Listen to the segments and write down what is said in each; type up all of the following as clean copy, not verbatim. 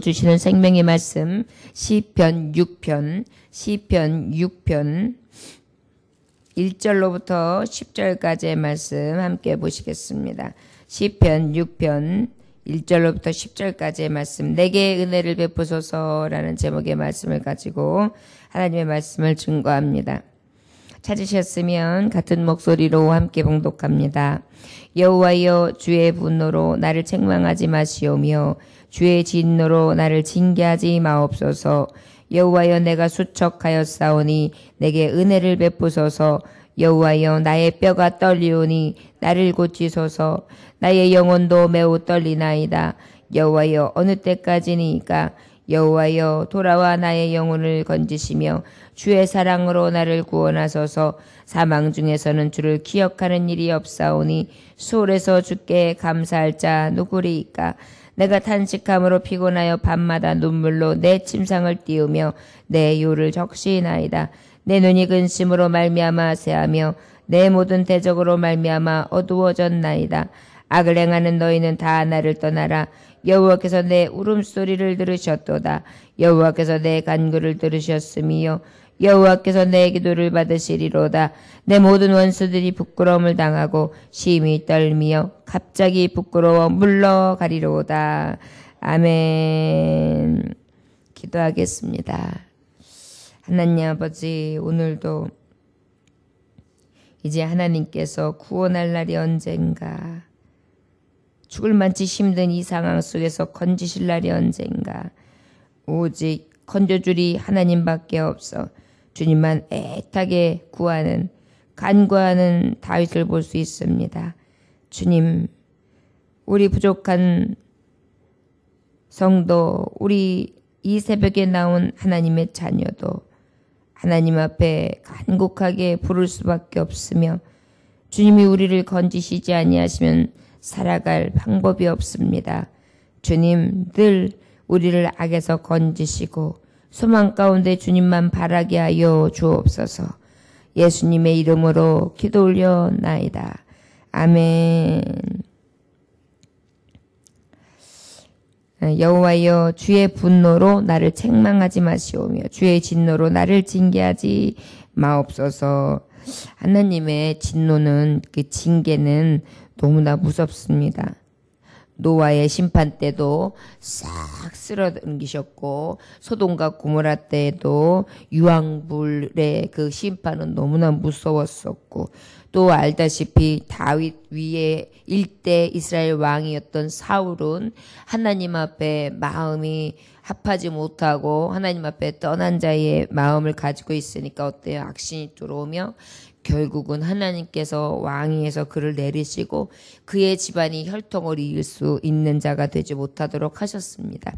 주시는 생명의 말씀 시편 6편 1절로부터 10절까지의 말씀 함께 보시겠습니다. 시편 6편 1절로부터 10절까지의 말씀, 내게 은혜를 베푸소서라는 제목의 말씀을 가지고 하나님의 말씀을 증거합니다. 찾으셨으면 같은 목소리로 함께 봉독합니다. 여호와여, 주의 분노로 나를 책망하지 마시오며 주의 진노로 나를 징계하지 마옵소서. 여호와여, 내가 수척하였사오니 내게 은혜를 베푸소서. 여호와여, 나의 뼈가 떨리오니 나를 고치소서. 나의 영혼도 매우 떨리나이다. 여호와여, 어느 때까지니까? 여호와여, 돌아와 나의 영혼을 건지시며 주의 사랑으로 나를 구원하소서. 사망 중에서는 주를 기억하는 일이 없사오니 수월에서 주께 감사할 자 누구리이까? 내가 탄식함으로 피곤하여 밤마다 눈물로 내 침상을 띄우며 내 요를 적시나이다. 내 눈이 근심으로 말미암아 새하며 내 모든 대적으로 말미암아 어두워졌나이다. 악을 행하는 너희는 다 나를 떠나라. 여호와께서 내 울음소리를 들으셨도다. 여호와께서 내 간구를 들으셨으며 여호와께서 내 기도를 받으시리로다. 내 모든 원수들이 부끄러움을 당하고 심히 떨미어 갑자기 부끄러워 물러가리로다. 아멘. 기도하겠습니다. 하나님 아버지, 오늘도 이제 하나님께서 구원할 날이 언젠가, 죽을 만치 힘든 이 상황 속에서 건지실 날이 언젠가, 오직 건져주리 하나님밖에 없어 주님만 애타게 구하는, 간구하는 다윗을 볼 수 있습니다. 주님, 우리 부족한 성도, 우리 이 새벽에 나온 하나님의 자녀도 하나님 앞에 간곡하게 부를 수밖에 없으며, 주님이 우리를 건지시지 아니하시면 살아갈 방법이 없습니다. 주님, 늘 우리를 악에서 건지시고 소망 가운데 주님만 바라게 하여 주옵소서. 예수님의 이름으로 기도 올려나이다. 아멘. 여호와여, 주의 분노로 나를 책망하지 마시오며 주의 진노로 나를 징계하지 마옵소서. 하나님의 진노는, 그 징계는 너무나 무섭습니다. 노아의 심판 때도 싹 쓸어넘기셨고, 소돔과 고모라 때도 유황불의 그 심판은 너무나 무서웠었고, 또 알다시피 다윗 위에 일대 이스라엘 왕이었던 사울은 하나님 앞에 마음이 합하지 못하고 하나님 앞에 떠난 자의 마음을 가지고 있으니까 어때요? 악신이 들어오며 결국은 하나님께서 왕위에서 그를 내리시고 그의 집안이 혈통을 이을 수 있는 자가 되지 못하도록 하셨습니다.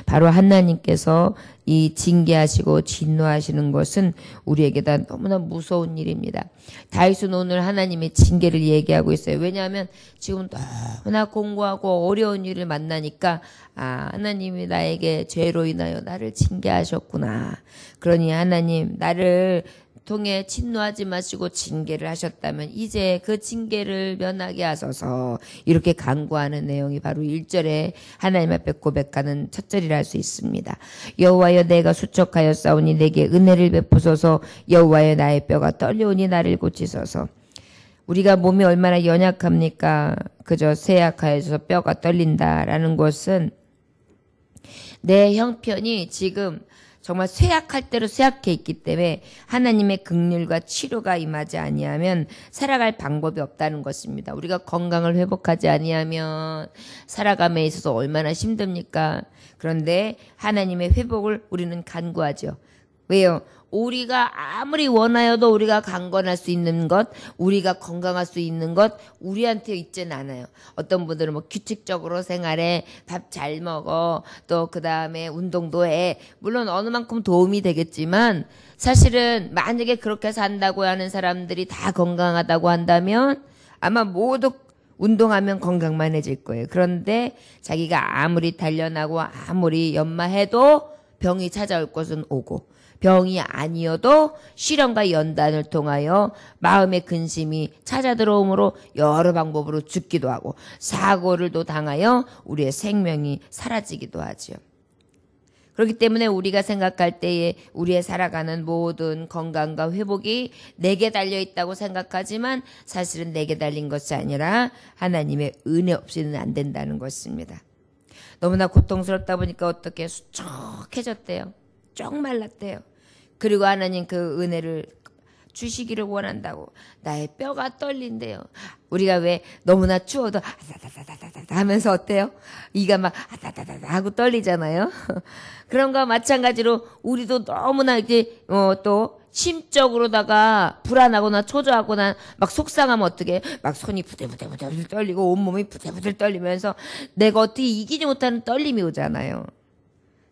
바로 하나님께서 이 징계하시고 진노하시는 것은 우리에게 다 너무나 무서운 일입니다. 다윗은 오늘 하나님의 징계를 얘기하고 있어요. 왜냐하면 지금 너무나 공고하고 어려운 일을 만나니까, 하나님이 나에게 죄로 인하여 나를 징계하셨구나. 그러니 하나님, 나를 통해 진노하지 마시고 징계를 하셨다면 이제 그 징계를 면하게 하소서. 이렇게 간구하는 내용이 바로 1절에 하나님 앞에 고백하는 첫 절이라 할 수 있습니다. 여호와여, 내가 수척하였사오니 내게 은혜를 베푸소서. 여호와여, 나의 뼈가 떨려오니 나를 고치소서. 우리가 몸이 얼마나 연약합니까? 그저 쇠약하여서 뼈가 떨린다라는 것은 내 형편이 지금 정말 쇠약할 대로 쇠약해 있기 때문에 하나님의 긍휼과 치료가 임하지 아니하면 살아갈 방법이 없다는 것입니다. 우리가 건강을 회복하지 아니하면 살아감에 있어서 얼마나 힘듭니까? 그런데 하나님의 회복을 우리는 간구하죠. 왜요? 우리가 아무리 원하여도 우리가 강건할 수 있는 것, 우리가 건강할 수 있는 것 우리한테 있지는 않아요. 어떤 분들은 뭐 규칙적으로 생활해, 밥 잘 먹어, 또 그 다음에 운동도 해. 물론 어느 만큼 도움이 되겠지만 사실은 만약에 그렇게 산다고 하는 사람들이 다 건강하다고 한다면 아마 모두 운동하면 건강만해질 거예요. 그런데 자기가 아무리 단련하고 아무리 연마해도 병이 찾아올 것은 오고, 병이 아니어도 실험과 연단을 통하여 마음의 근심이 찾아들어오므로 여러 방법으로 죽기도 하고 사고를 또 당하여 우리의 생명이 사라지기도 하지요. 그렇기 때문에 우리가 생각할 때에 우리의 살아가는 모든 건강과 회복이 내게 달려 있다고 생각하지만 사실은 내게 달린 것이 아니라 하나님의 은혜 없이는 안 된다는 것입니다. 너무나 고통스럽다 보니까 어떻게 수척해졌대요. 쪽 말랐대요. 그리고 하나님 그 은혜를 주시기를 원한다고 나의 뼈가 떨린대요. 우리가 왜 너무나 추워도 아다다다다다 하면서 어때요? 이가 막 아다다다다 하고 떨리잖아요. 그런 거와 마찬가지로 우리도 너무나 이제 또 심적으로다가 불안하거나 초조하거나 막 속상하면 어떻게 막 손이 부들부들 떨리고 온몸이 부들부들 떨리면서 내가 어떻게 이기지 못하는 떨림이 오잖아요.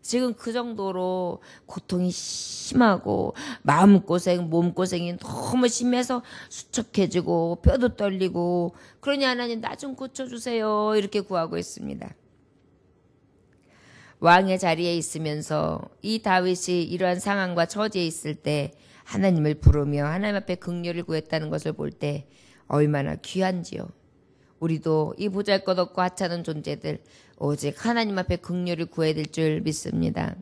지금 그 정도로 고통이 심하고 마음고생, 몸고생이 너무 심해서 수척해지고 뼈도 떨리고 그러니 하나님 나 좀 고쳐주세요 이렇게 구하고 있습니다. 왕의 자리에 있으면서 이 다윗이 이러한 상황과 처지에 있을 때 하나님을 부르며 하나님 앞에 긍휼을 구했다는 것을 볼 때 얼마나 귀한지요. 우리도 이 보잘것없고 하찮은 존재들 오직 하나님 앞에 긍휼을 구해야 될 줄 믿습니다.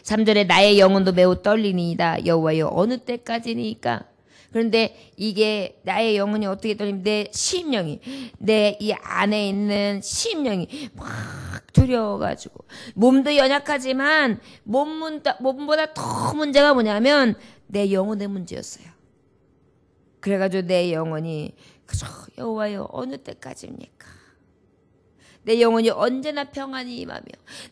3절에 나의 영혼도 매우 떨리니이다. 여호와여 어느 때까지니까. 그런데 이게 나의 영혼이 어떻게 떨리면 내 심령이 내 이 안에 있는 심령이 막 두려워가지고 몸도 연약하지만 몸보다 더 문제가 뭐냐면 내 영혼의 문제였어요. 그래가지고 내 영혼이 그저 여호와여 어느 때까지입니까? 내 영혼이 언제나 평안이 임하며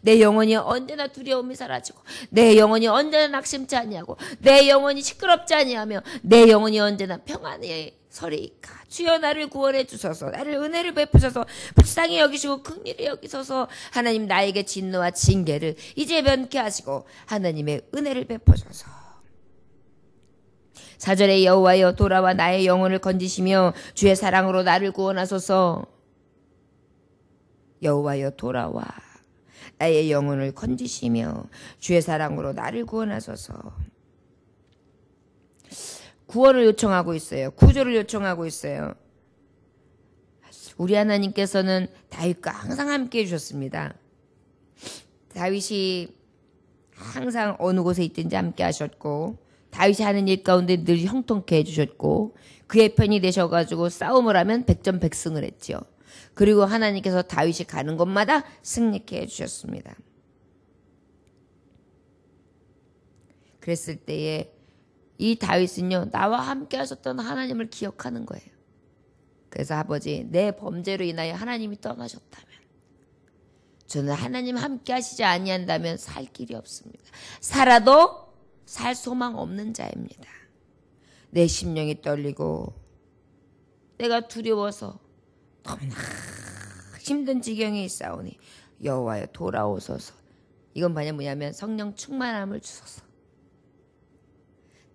내 영혼이 언제나 두려움이 사라지고 내 영혼이 언제나 낙심치 아니하고 내 영혼이 시끄럽지 아니하며 내 영혼이 언제나 평안히 서리이까. 주여 나를 구원해 주소서. 나를 은혜를 베푸셔서 불쌍히 여기시고 긍휼히 여기소서. 하나님 나에게 진노와 징계를 이제 면케 하시고 하나님의 은혜를 베푸소서. 4절에 여호와여 돌아와 나의 영혼을 건지시며 주의 사랑으로 나를 구원하소서. 여호와여 돌아와 나의 영혼을 건지시며 주의 사랑으로 나를 구원하소서. 구원을 요청하고 있어요. 구조를 요청하고 있어요. 우리 하나님께서는 다윗과 항상 함께 해주셨습니다. 다윗이 항상 어느 곳에 있든지 함께 하셨고 다윗이 하는 일 가운데 늘 형통케 해주셨고 그의 편이 되셔가지고 싸움을 하면 백전백승을 했지요. 그리고 하나님께서 다윗이 가는 곳마다 승리케 해주셨습니다. 그랬을 때에 이 다윗은요 나와 함께 하셨던 하나님을 기억하는 거예요. 그래서 아버지 내 범죄로 인하여 하나님이 떠나셨다면 저는 하나님 함께 하시지 아니한다면 살 길이 없습니다. 살아도 살 소망 없는 자입니다. 내 심령이 떨리고 내가 두려워서 너무나 힘든 지경에 있사오니 여호와여 돌아오소서. 이건 뭐냐면 성령 충만함을 주소서.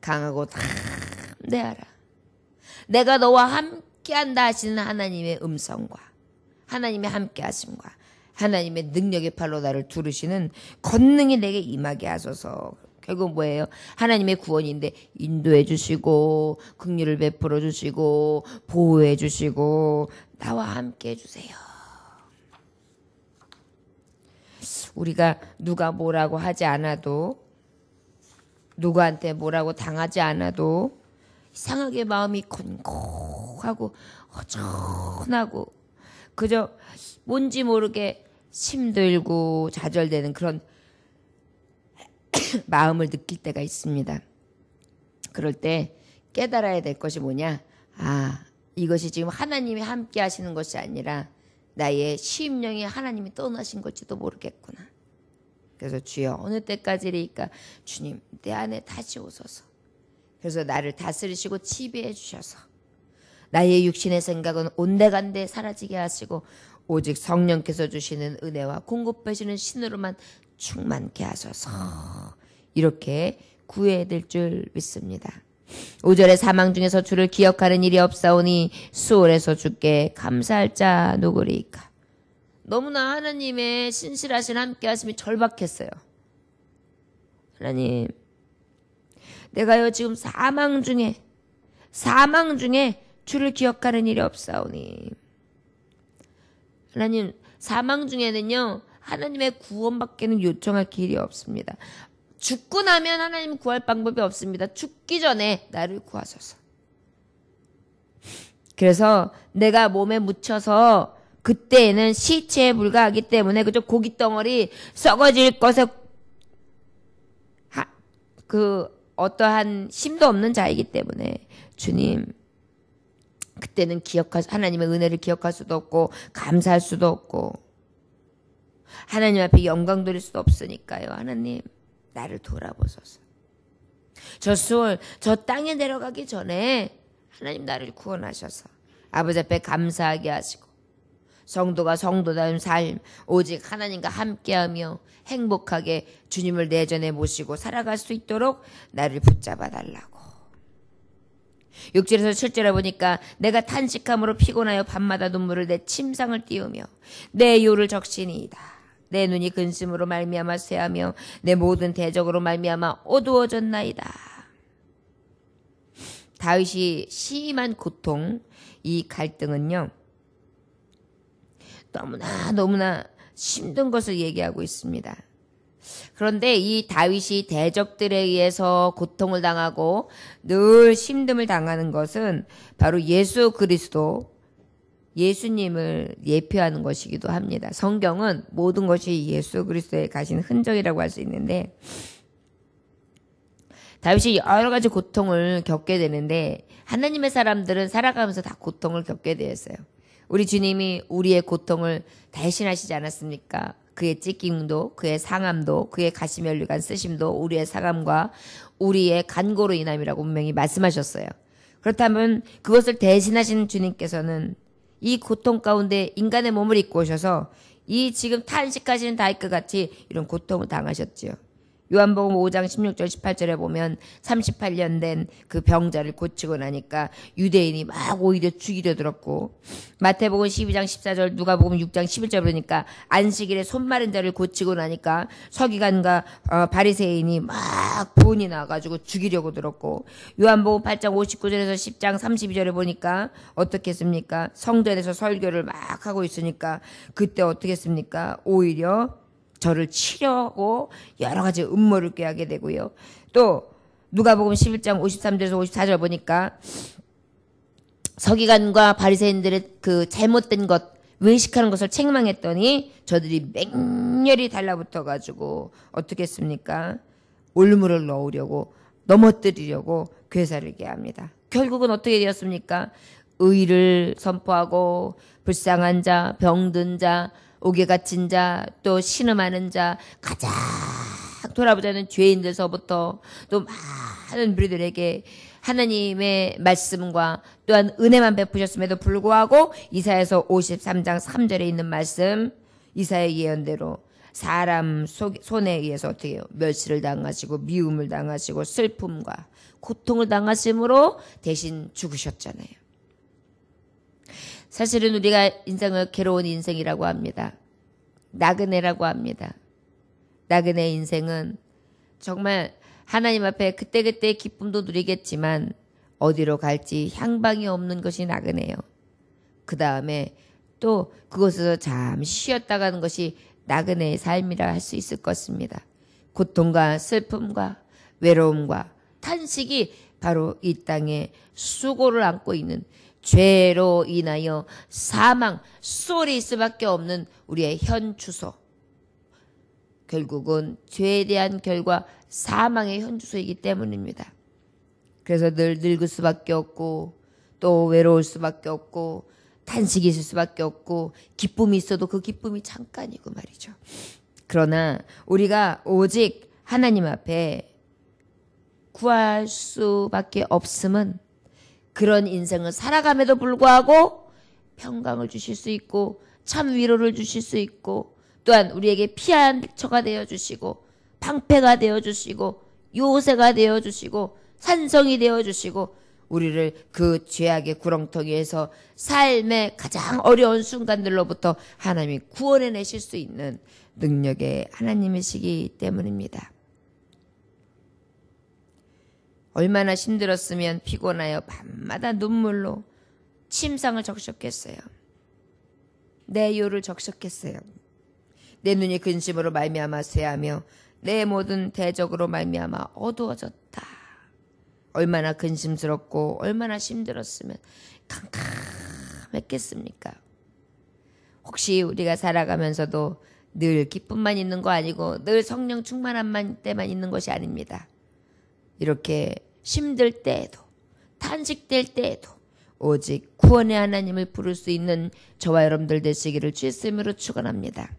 강하고 담대하라. 내가 너와 함께한다 하시는 하나님의 음성과 하나님의 함께하심과 하나님의 능력의 팔로 나를 두르시는 권능이 내게 임하게 하소서. 결국 뭐예요? 하나님의 구원인데 인도해 주시고 긍휼을 베풀어 주시고 보호해 주시고 나와 함께 해주세요. 우리가 누가 뭐라고 하지 않아도 누구한테 뭐라고 당하지 않아도 이상하게 마음이 건고하고 허전하고 그저 뭔지 모르게 힘들고 좌절되는 그런 마음을 느낄 때가 있습니다. 그럴 때 깨달아야 될 것이 뭐냐? 이것이 지금 하나님이 함께 하시는 것이 아니라 나의 심령이 하나님이 떠나신 걸지도 모르겠구나. 그래서 주여 어느 때까지리까 주님 내 안에 다시 오소서. 그래서 나를 다스리시고 지배해 주셔서 나의 육신의 생각은 온데간데 사라지게 하시고 오직 성령께서 주시는 은혜와 공급하시는 신으로만 충만케 하소서. 이렇게 구해야 될 줄 믿습니다. 5절에 사망 중에서 주를 기억하는 일이 없사오니 수월에서 주께 감사할 자 누구리까. 너무나 하나님의 신실하신 함께하심이 절박했어요. 하나님 내가요 지금 사망 중에 주를 기억하는 일이 없사오니. 하나님 사망 중에는요 하나님의 구원밖에는 요청할 길이 없습니다. 죽고 나면 하나님 구할 방법이 없습니다. 죽기 전에 나를 구하소서. 그래서 내가 몸에 묻혀서 그때에는 시체에 불과하기 때문에 그저 고기 덩어리 썩어질 것에 어떠한 힘도 없는 자이기 때문에 주님 그때는 하나님의 은혜를 기억할 수도 없고 감사할 수도 없고 하나님 앞에 영광 돌릴 수도 없으니까요. 하나님 나를 돌아보소서. 저 땅에 내려가기 전에 하나님 나를 구원하셔서 아버지 앞에 감사하게 하시고 성도가 성도다운 삶 오직 하나님과 함께하며 행복하게 주님을 내전에 모시고 살아갈 수 있도록 나를 붙잡아 달라고. 6절에서 7절에 보니까 내가 탄식함으로 피곤하여 밤마다 눈물을 내 침상을 띄우며 내 요를 적시니이다. 내 눈이 근심으로 말미암아 쇠하며 내 모든 대적으로 말미암아 어두워졌나이다. 다윗이 심한 고통, 이 갈등은요 너무나 힘든 것을 얘기하고 있습니다. 그런데 이 다윗이 대적들에 의해서 고통을 당하고 늘 힘듦을 당하는 것은 바로 예수 그리스도, 예수님을 예표하는 것이기도 합니다. 성경은 모든 것이 예수 그리스도에 가신 흔적이라고 할 수 있는데 다윗이 여러 가지 고통을 겪게 되는데 하나님의 사람들은 살아가면서 다 고통을 겪게 되었어요. 우리 주님이 우리의 고통을 대신하시지 않았습니까? 그의 찢김도, 그의 상함도, 그의 가시면류관 쓰심도 우리의 상함과 우리의 간고로 인함이라고 분명히 말씀하셨어요. 그렇다면 그것을 대신하신 주님께서는 이 고통 가운데 인간의 몸을 입고 오셔서 이 지금 탄식하시는 다윗과 같이 이런 고통을 당하셨지요. 요한복음 5장 16절 18절에 보면 38년 된 그 병자를 고치고 나니까 유대인이 막 오히려 죽이려 들었고 마태복음 12장 14절 누가복음 6장 11절 보니까 안식일에 손 마른 자를 고치고 나니까 서기관과 바리새인이 막 분이 나가지고 죽이려고 들었고 요한복음 8장 59절에서 10장 32절에 보니까 어떻게 했습니까? 성전에서 설교를 막 하고 있으니까 그때 어떻게 했습니까? 오히려 저를 치려고 여러 가지 음모를 꾀하게 되고요. 또 누가복음 11장 53절에서 54절 보니까 서기관과 바리새인들의 그 잘못된 것, 외식하는 것을 책망했더니 저들이 맹렬히 달라붙어 가지고 어떻게 했습니까? 올무를 넣으려고 넘어뜨리려고 괴사르게 합니다. 결국은 어떻게 되었습니까? 의를 선포하고 불쌍한 자, 병든 자, 옥에 갇힌 자, 또 신음하는 자, 가장 돌아보자는 죄인들서부터 또 많은 우리들에게 하나님의 말씀과 또한 은혜만 베푸셨음에도 불구하고 이사야서 53장 3절에 있는 말씀, 이사야 예언대로 사람 손에 의해서 어떻게 해요? 멸시를 당하시고 미움을 당하시고 슬픔과 고통을 당하심으로 대신 죽으셨잖아요. 사실은 우리가 인생을 괴로운 인생이라고 합니다. 나그네라고 합니다. 나그네 인생은 정말 하나님 앞에 그때그때 기쁨도 누리겠지만 어디로 갈지 향방이 없는 것이 나그네요. 그 다음에 또 그곳에서 잠시 쉬었다 가는 것이 나그네의 삶이라 할 수 있을 것입니다. 고통과 슬픔과 외로움과 탄식이 바로 이 땅에 수고를 안고 있는 죄로 인하여 사망, 쏠일 수밖에 없는 우리의 현 주소. 결국은 죄에 대한 결과 사망의 현 주소이기 때문입니다. 그래서 늘 늙을 수밖에 없고 또 외로울 수밖에 없고 탄식이 있을 수밖에 없고 기쁨이 있어도 그 기쁨이 잠깐이고 말이죠. 그러나 우리가 오직 하나님 앞에 구할 수밖에 없음은 그런 인생을 살아감에도 불구하고 평강을 주실 수 있고 참 위로를 주실 수 있고 또한 우리에게 피한 처가 되어주시고 방패가 되어주시고 요새가 되어주시고 산성이 되어주시고 우리를 그 죄악의 구렁텅이에서 삶의 가장 어려운 순간들로부터 하나님이 구원해내실 수 있는 능력의 하나님이시기 때문입니다. 얼마나 힘들었으면 피곤하여 밤마다 눈물로 침상을 적셨겠어요. 내 요를 적셨겠어요. 내 눈이 근심으로 말미암아 쇠하며 내 모든 대적으로 말미암아 어두워졌다. 얼마나 근심스럽고 얼마나 힘들었으면 캄캄했겠습니까? 혹시 우리가 살아가면서도 늘 기쁨만 있는 거 아니고 늘 성령 충만한 때만 있는 것이 아닙니다. 이렇게 힘들 때에도 탄식될 때에도 오직 구원의 하나님을 부를 수 있는 저와 여러분들 되시기를 주의 이름으로 축원합니다.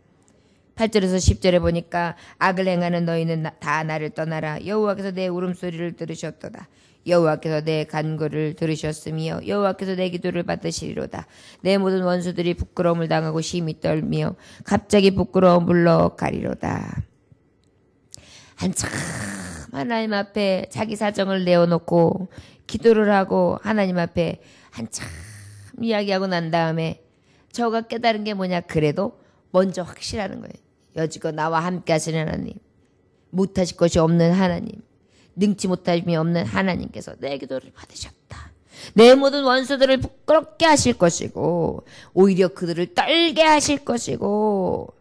8절에서 10절에 보니까 악을 행하는 너희는 다 나를 떠나라. 여호와께서 내 울음소리를 들으셨도다. 여호와께서 내 간구를 들으셨으며 여호와께서 내 기도를 받으시리로다. 내 모든 원수들이 부끄러움을 당하고 심히 떨며 갑자기 부끄러워 물러가리로다. 한참 하나님 앞에 자기 사정을 내어놓고 기도를 하고 하나님 앞에 한참 이야기하고 난 다음에 저가 깨달은 게 뭐냐? 그래도 먼저 확실하는 거예요. 여지껏 나와 함께 하시는 하나님, 못하실 것이 없는 하나님, 능치 못함이 없는 하나님께서 내 기도를 받으셨다. 내 모든 원수들을 부끄럽게 하실 것이고 오히려 그들을 떨게 하실 것이고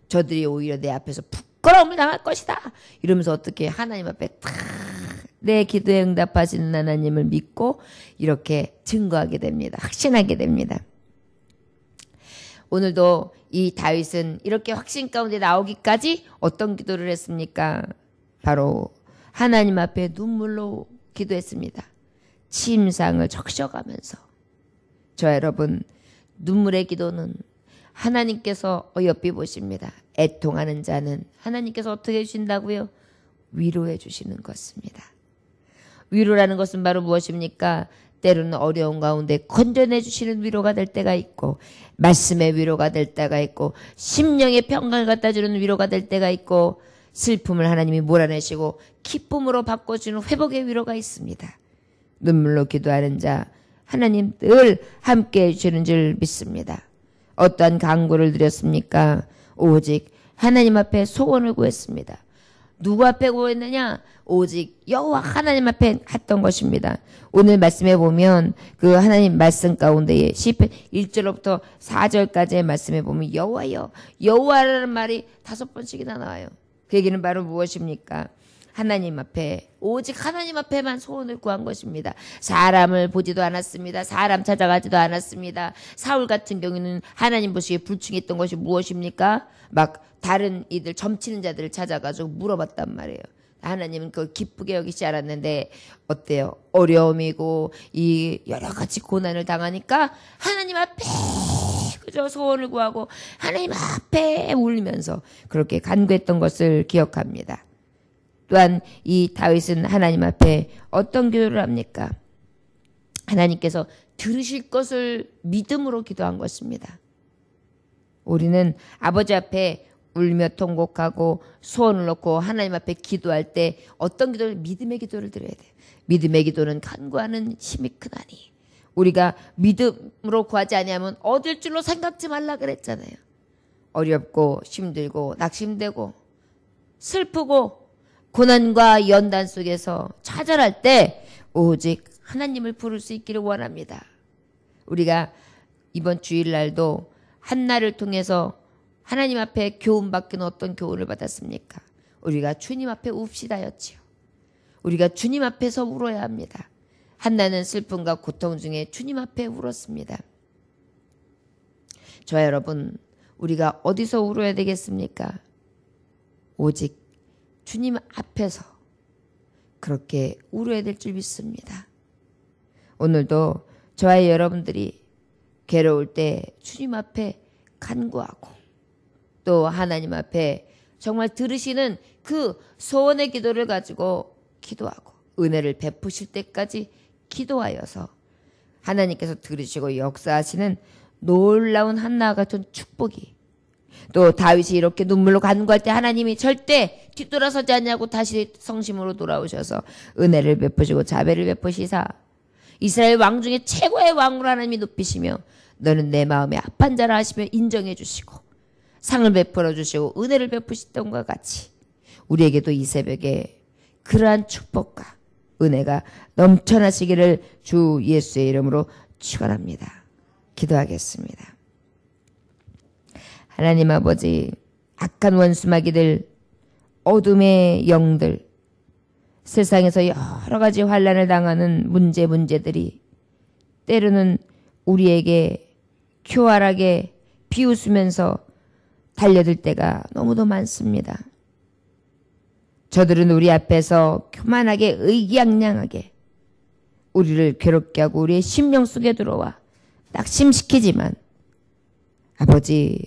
저들이 오히려 내 앞에서 부끄러움을 당할 것이다. 이러면서 어떻게 하나님 앞에 탁 내 기도에 응답하시는 하나님을 믿고 이렇게 증거하게 됩니다. 확신하게 됩니다. 오늘도 이 다윗은 이렇게 확신 가운데 나오기까지 어떤 기도를 했습니까? 바로 하나님 앞에 눈물로 기도했습니다. 침상을 적셔가면서. 저 여러분, 눈물의 기도는 하나님께서 어여삐 보십니다. 애통하는 자는 하나님께서 어떻게 해주신다고요? 위로해 주시는 것입니다. 위로라는 것은 바로 무엇입니까? 때로는 어려운 가운데 건져내 주시는 위로가 될 때가 있고 말씀의 위로가 될 때가 있고 심령의 평강을 갖다 주는 위로가 될 때가 있고 슬픔을 하나님이 몰아내시고 기쁨으로 바꿔주는 회복의 위로가 있습니다. 눈물로 기도하는 자 하나님 늘 함께해 주시는 줄 믿습니다. 어떠한 간구를 드렸습니까? 오직 하나님 앞에 소원을 구했습니다. 누구 앞에 구했느냐? 오직 여호와 하나님 앞에 했던 것입니다. 오늘 말씀에 보면 그 하나님 말씀 가운데에 시편 1절부터 4절까지의 말씀에 보면 여호와여, 여호와라는 말이 5번씩이나 나와요. 그 얘기는 바로 무엇입니까? 하나님 앞에, 오직 하나님 앞에만 소원을 구한 것입니다. 사람을 보지도 않았습니다. 사람 찾아가지도 않았습니다. 사울 같은 경우는 하나님 보시기에 불충했던 것이 무엇입니까? 막 다른 이들 점치는 자들을 찾아가지고 물어봤단 말이에요. 하나님은 그걸 기쁘게 여기지 않았는데 어때요? 어려움이고 이 여러 가지 고난을 당하니까 하나님 앞에 그저 소원을 구하고 하나님 앞에 울면서 그렇게 간구했던 것을 기억합니다. 또한 이 다윗은 하나님 앞에 어떤 기도를 합니까? 하나님께서 들으실 것을 믿음으로 기도한 것입니다. 우리는 아버지 앞에 울며 통곡하고 소원을 놓고 하나님 앞에 기도할 때 어떤 기도를? 믿음의 기도를 드려야 돼요. 믿음의 기도는 간구하는 힘이 크다니. 우리가 믿음으로 구하지 아니하면 얻을 줄로 생각지 말라 그랬잖아요. 어렵고 힘들고 낙심되고 슬프고 고난과 연단 속에서 좌절할 때 오직 하나님을 부를 수 있기를 원합니다. 우리가 이번 주일날도 한나를 통해서 하나님 앞에 교훈받기는 어떤 교훈을 받았습니까? 우리가 주님 앞에 웁시다였지요. 우리가 주님 앞에서 울어야 합니다. 한나는 슬픔과 고통 중에 주님 앞에 울었습니다. 저와 여러분, 우리가 어디서 울어야 되겠습니까? 오직 주님 앞에서 그렇게 울어야 될 줄 믿습니다. 오늘도 저와 여러분들이 괴로울 때 주님 앞에 간구하고 또 하나님 앞에 정말 들으시는 그 소원의 기도를 가지고 기도하고 은혜를 베푸실 때까지 기도하여서 하나님께서 들으시고 역사하시는 놀라운 한나와 같은 축복이 또 다윗이 이렇게 눈물로 간구할 때 하나님이 절대 뒤돌아서지 않냐고 다시 성심으로 돌아오셔서 은혜를 베푸시고 자비를 베푸시사 이스라엘 왕 중에 최고의 왕으로 하나님이 높이시며 너는 내 마음에 합한 자라 하시며 인정해 주시고 상을 베풀어 주시고 은혜를 베푸시던 것 같이 우리에게도 이 새벽에 그러한 축복과 은혜가 넘쳐나시기를 주 예수의 이름으로 축원합니다. 기도하겠습니다. 하나님 아버지, 악한 원수마귀들, 어둠의 영들, 세상에서 여러 가지 환난을 당하는 문제들이 때로는 우리에게 교활하게 비웃으면서 달려들 때가 너무도 많습니다. 저들은 우리 앞에서 교만하게 의기양양하게 우리를 괴롭게 하고 우리의 심령 속에 들어와 낙심시키지만 아버지,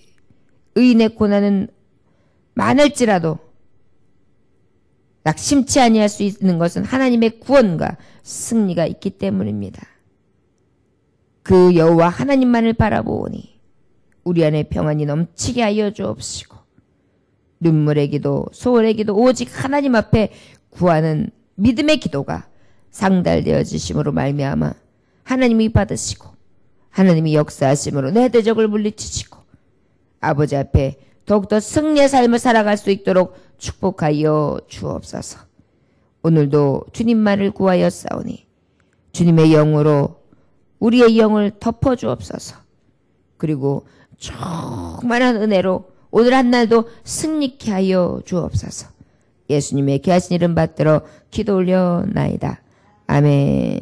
의인의 고난은 많을지라도 낙심치 아니할 수 있는 것은 하나님의 구원과 승리가 있기 때문입니다. 그 여호와 하나님만을 바라보오니 우리 안에 평안이 넘치게 하여 주옵시고 눈물의 기도, 소원의 기도 오직 하나님 앞에 구하는 믿음의 기도가 상달되어지심으로 말미암아 하나님이 받으시고 하나님이 역사하심으로 내 대적을 물리치시고 아버지 앞에 더욱더 승리의 삶을 살아갈 수 있도록 축복하여 주옵소서. 오늘도 주님만을 구하여 싸우니 주님의 영으로 우리의 영을 덮어 주옵소서. 그리고 충만한 은혜로 오늘 한 날도 승리케 하여 주옵소서. 예수님의 귀하신 이름 받들어 기도 올려나이다. 아멘.